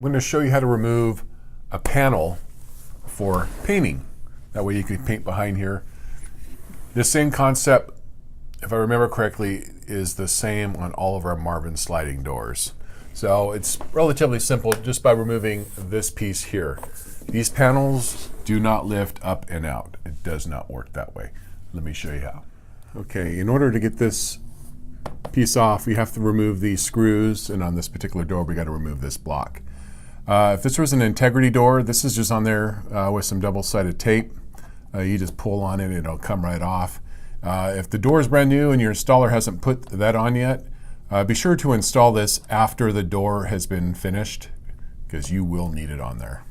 I'm going to show you how to remove a panel for painting. That way you can paint behind here. The same concept, if I remember correctly, is the same on all of our Marvin sliding doors. So it's relatively simple just by removing this piece here. These panels do not lift up and out. It does not work that way. Let me show you how. Okay, in order to get this piece off, we have to remove these screws, and on this particular door we got to remove this block. If this was an integrity door, this is just on there with some double-sided tape. You just pull on it and it'll come right off. If the door is brand new and your installer hasn't put that on yet, be sure to install this after the door has been finished, because you will need it on there.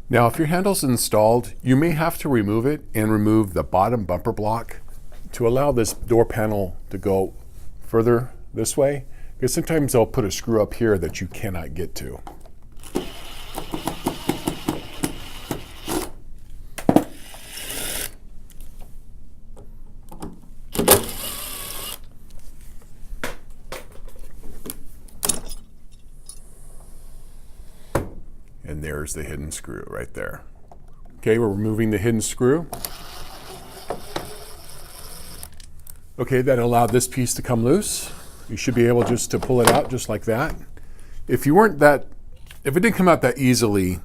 Now, if your handle's installed, you may have to remove it and remove the bottom bumper block to allow this door panel to go further this way, because sometimes they'll put a screw up here that you cannot get to. And there's the hidden screw right there. Okay, we're removing the hidden screw. Okay, that allowed this piece to come loose. You should be able just to pull it out just like that. If it didn't come out that easily,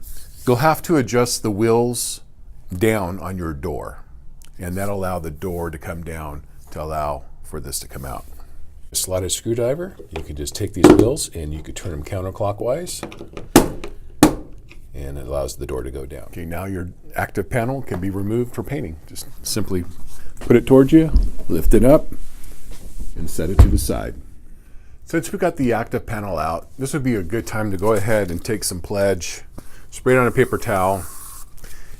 you'll have to adjust the wheels down on your door. And that'll allow the door to come down to allow for this to come out. A slotted screwdriver, you can just take these wheels and you can turn them counterclockwise, and it allows the door to go down. Okay, now your active panel can be removed for painting. Just simply put it towards you, lift it up, and set it to the side. Since we got the active panel out, this would be a good time to go ahead and take some pledge, spray it on a paper towel,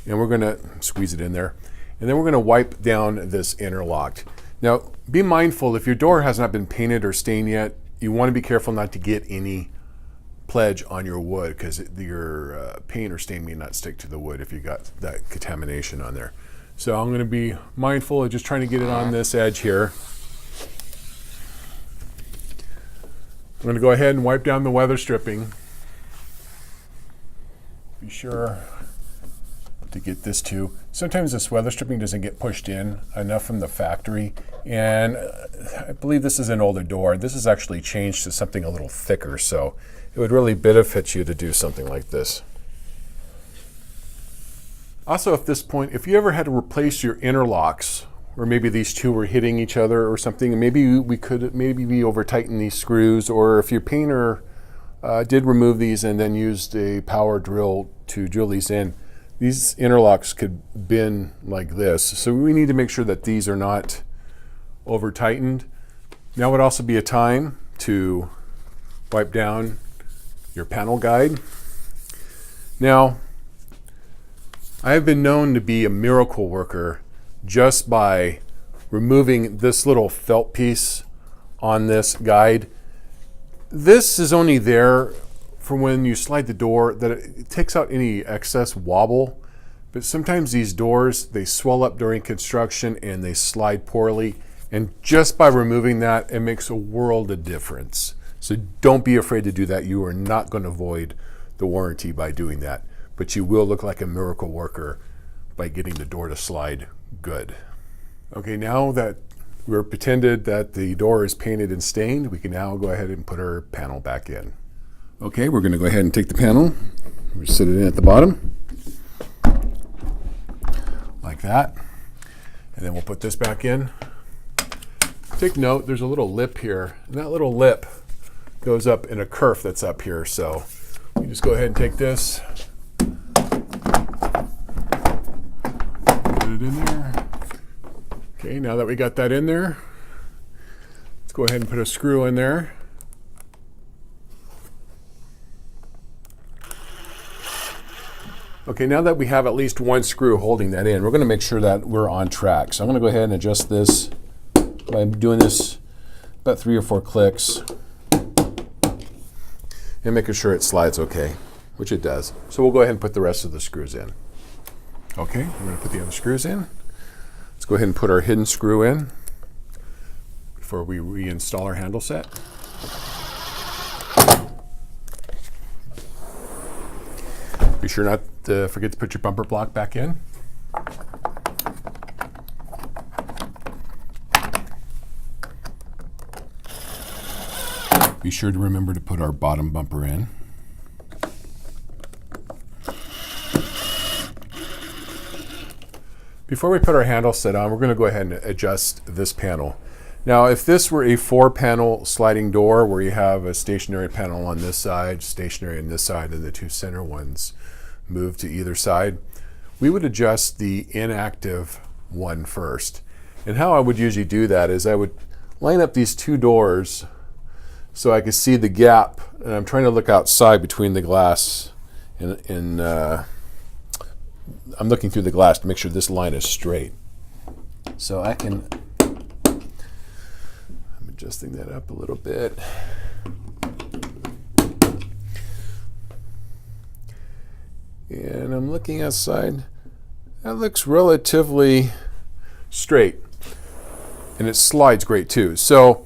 and we're gonna squeeze it in there, and then we're gonna wipe down this interlock. Now, be mindful, if your door has not been painted or stained yet, you wanna be careful not to get any pledge on your wood, because your paint or stain may not stick to the wood if you got that contamination on there. So I'm going to be mindful of just trying to get it on this edge here. I'm going to go ahead and wipe down the weather stripping. Be sure to get this too. Sometimes this weather stripping doesn't get pushed in enough from the factory, and I believe this is an older door. This is actually changed to something a little thicker, so it would really benefit you to do something like this. Also, at this point, if you ever had to replace your interlocks, or maybe these two were hitting each other or something, and maybe we could be over tighten these screws, or if your painter did remove these and then used a power drill to drill these in, these interlocks could bend like this. So we need to make sure that these are not over tightened. Now would also be a time to wipe down your panel guide. Now, I have been known to be a miracle worker just by removing this little felt piece on this guide. This is only there for when you slide the door, that it takes out any excess wobble, but sometimes these doors, they swell up during construction and they slide poorly, and just by removing that, it makes a world of difference. So don't be afraid to do that. You are not going to void the warranty by doing that, but you will look like a miracle worker by getting the door to slide good. Okay, now that we're pretended that the door is painted and stained, we can now go ahead and put our panel back in. Okay, we're going to go ahead and take the panel, we'll sit it in at the bottom, like that, and then we'll put this back in. Take note, there's a little lip here, and that little lip goes up in a kerf that's up here, so we just go ahead and take this, put it in there. Okay, now that we got that in there, let's go ahead and put a screw in there. Okay, now that we have at least one screw holding that in, we're going to make sure that we're on track. So I'm going to go ahead and adjust this by doing this about 3 or 4 clicks. and making sure it slides okay, which it does. So we'll go ahead and put the rest of the screws in. Okay, we're going to put the other screws in. Let's go ahead and put our hidden screw in before we reinstall our handle set. Be sure not to forget to put your bumper block back in. Be sure to remember to put our bottom bumper in. Before we put our handle set on, we're going to go ahead and adjust this panel. Now, if this were a 4-panel sliding door where you have a stationary panel on this side, stationary on this side, and the 2 center ones move to either side, we would adjust the inactive one first. And how I would usually do that is I would line up these 2 doors so I could see the gap, and I'm trying to look outside between the glass and I'm looking through the glass to make sure this line is straight. So I'm adjusting that up a little bit. And I'm looking outside. That looks relatively straight. And it slides great too. So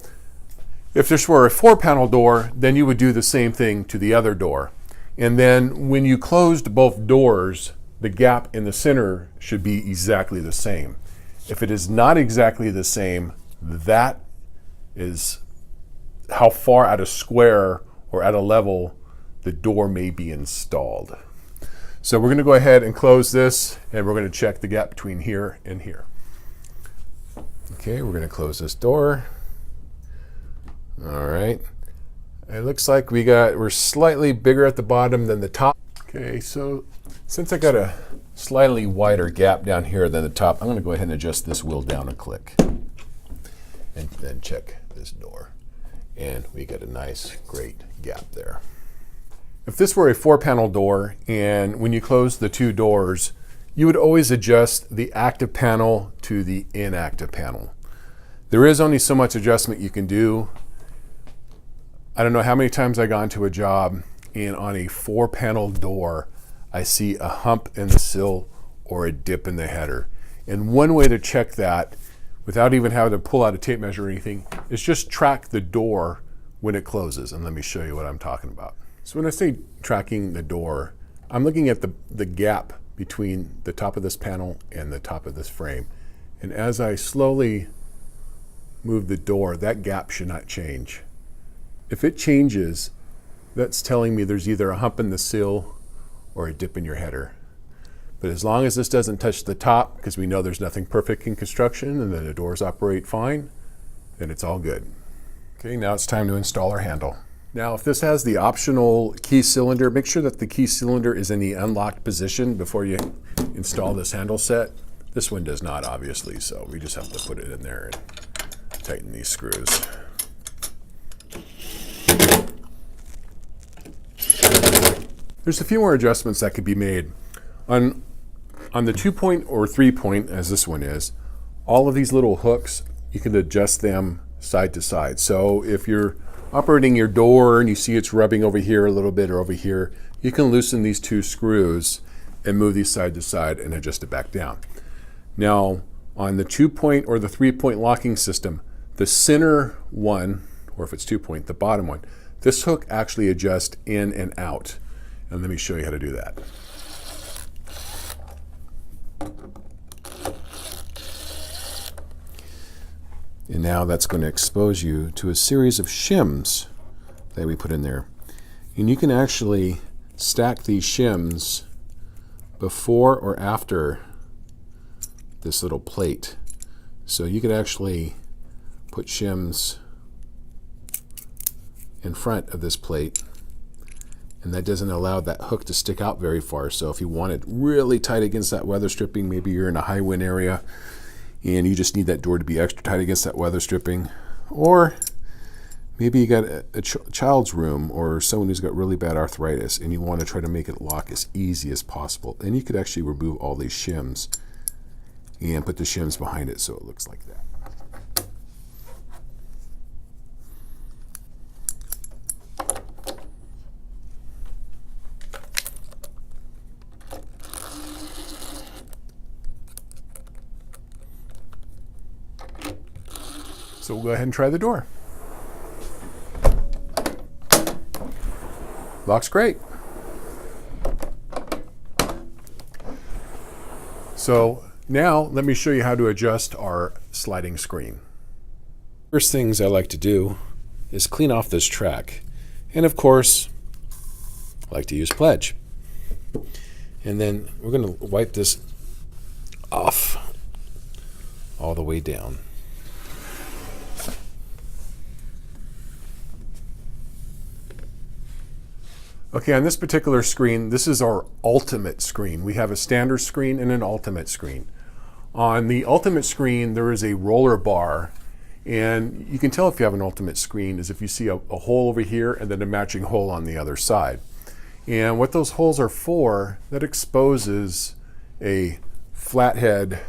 if this were a 4-panel door, then you would do the same thing to the other door. And then when you closed both doors, the gap in the center should be exactly the same. If it is not exactly the same, that is how far at a square or at a level the door may be installed. So we're going to go ahead and close this, and we're going to check the gap between here and here. Okay, we're going to close this door. All right. It looks like we're slightly bigger at the bottom than the top. Okay, so since I got a slightly wider gap down here than the top, I'm going to go ahead and adjust this wheel down a click. And then check this door. And we got a nice, great gap there. If this were a 4-panel door, and when you close the 2 doors, you would always adjust the active panel to the inactive panel. There is only so much adjustment you can do. I don't know how many times I've gone to a job, and on a 4-panel door, I see a hump in the sill or a dip in the header. And one way to check that, without even having to pull out a tape measure or anything, is just track the door when it closes. And let me show you what I'm talking about. So when I say tracking the door, I'm looking at the gap between the top of this panel and the top of this frame. And as I slowly move the door, that gap should not change. If it changes, that's telling me there's either a hump in the sill or a dip in your header. But as long as this doesn't touch the top, because we know there's nothing perfect in construction and that the doors operate fine, then it's all good. Okay, now it's time to install our handle. Now, if this has the optional key cylinder, make sure that the key cylinder is in the unlocked position before you install this handle set. This one does not, obviously, so we just have to put it in there and tighten these screws. There's a few more adjustments that could be made. On the 2-point or 3-point, as this one is, all of these little hooks, you can adjust them side to side. So if you're operating your door and you see it's rubbing over here a little bit or over here, you can loosen these 2 screws and move these side to side and adjust it back down. Now, on the 2-point or the 3-point locking system, the center one, or if it's 2-point, the bottom one, this hook actually adjusts in and out. And let me show you how to do that. And now that's going to expose you to a series of shims that we put in there. And you can actually stack these shims before or after this little plate. So you could actually put shims in front of this plate, and that doesn't allow that hook to stick out very far. So if you want it really tight against that weather stripping, maybe you're in a high wind area and you just need that door to be extra tight against that weather stripping, or maybe you got a child's room or someone who's got really bad arthritis and you want to try to make it lock as easy as possible, then you could actually remove all these shims and put the shims behind it so it looks like that. So we'll go ahead and try the door. Locks great. So now let me show you how to adjust our sliding screen. First things I like to do is clean off this track. And of course, I like to use Pledge. And then we're going to wipe this off all the way down. Okay, on this particular screen, this is our ultimate screen. We have a standard screen and an ultimate screen. On the ultimate screen, there is a roller bar, and you can tell if you have an ultimate screen is if you see a hole over here and then a matching hole on the other side. And what those holes are for, that exposes a flathead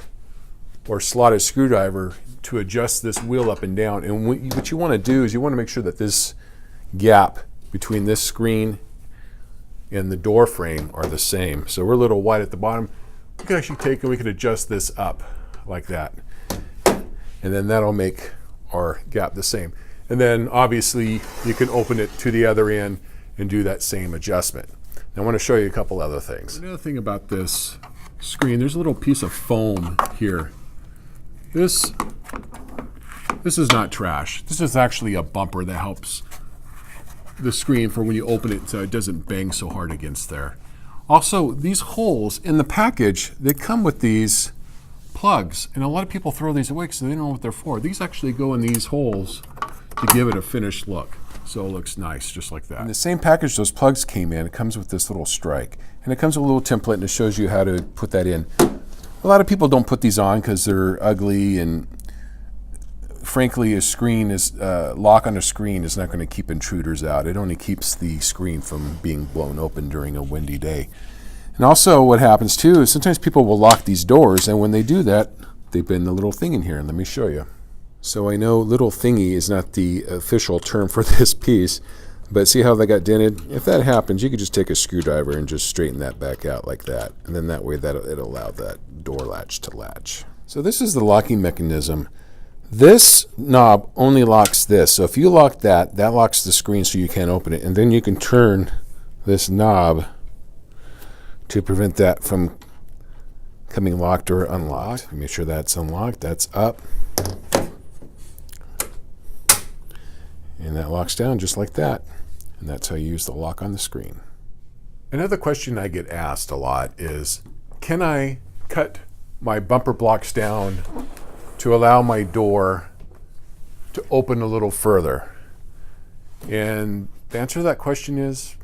or slotted screwdriver to adjust this wheel up and down. And what you want to do is you want to make sure that this gap between this screen and the door frame are the same. So we're a little wide at the bottom. We can actually take and we can adjust this up like that. And then that'll make our gap the same. And then obviously you can open it to the other end and do that same adjustment. Now I want to show you a couple other things. Another thing about this screen, there's a little piece of foam here. This is not trash. This is actually a bumper that helps the screen for when you open it so it doesn't bang so hard against there. Also, these holes in the package, they come with these plugs, and a lot of people throw these away because they don't know what they're for. These actually go in these holes to give it a finished look. So it looks nice, just like that. In the same package those plugs came in, it comes with this little strike. And it comes with a little template and it shows you how to put that in. A lot of people don't put these on because they're ugly, and frankly, a screen is lock on a screen is not going to keep intruders out. It only keeps the screen from being blown open during a windy day. And also what happens too is sometimes people will lock these doors, and when they do that, they bend the little thing in here. And let me show you. So I know little thingy is not the official term for this piece, but see how they got dented? If that happens, you could just take a screwdriver and just straighten that back out like that. And then that way it'll allow that door latch to latch. So this is the locking mechanism. This knob only locks this. So if you lock that, that locks the screen so you can't open it. And then you can turn this knob to prevent that from coming locked or unlocked. Make sure that's unlocked, that's up. And that locks down just like that. And that's how you use the lock on the screen. Another question I get asked a lot is, can I cut my bumper blocks down to allow my door to open a little further? And the answer to that question is,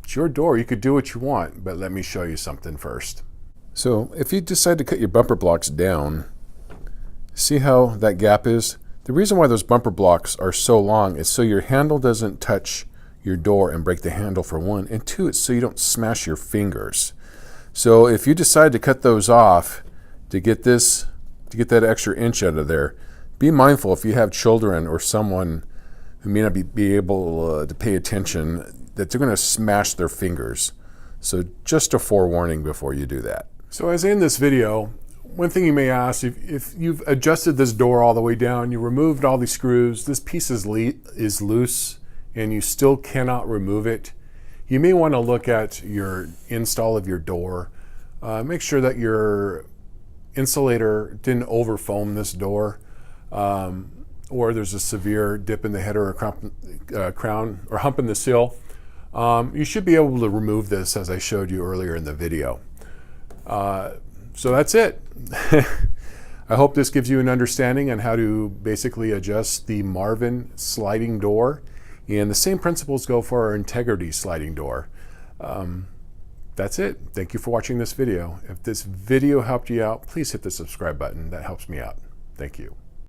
it's your door. You could do what you want, but let me show you something first. So if you decide to cut your bumper blocks down, see how that gap is? The reason why those bumper blocks are so long is so your handle doesn't touch your door and break the handle, for one, and two, it's so you don't smash your fingers. So if you decide to cut those off to get that extra inch out of there, be mindful if you have children or someone who may not be able to pay attention, that they're going to smash their fingers. So just a forewarning before you do that. So as I end this video, one thing you may ask, if you've adjusted this door all the way down, you removed all these screws, this piece is loose, and you still cannot remove it, you may want to look at your install of your door. Make sure that your insulator didn't over foam this door, or there's a severe dip in the header or crown or hump in the sill. You should be able to remove this as I showed you earlier in the video. So that's it. I hope this gives you an understanding on how to basically adjust the Marvin sliding door, and the same principles go for our Integrity sliding door. That's it. Thank you for watching this video. If this video helped you out, please hit the subscribe button. That helps me out. Thank you.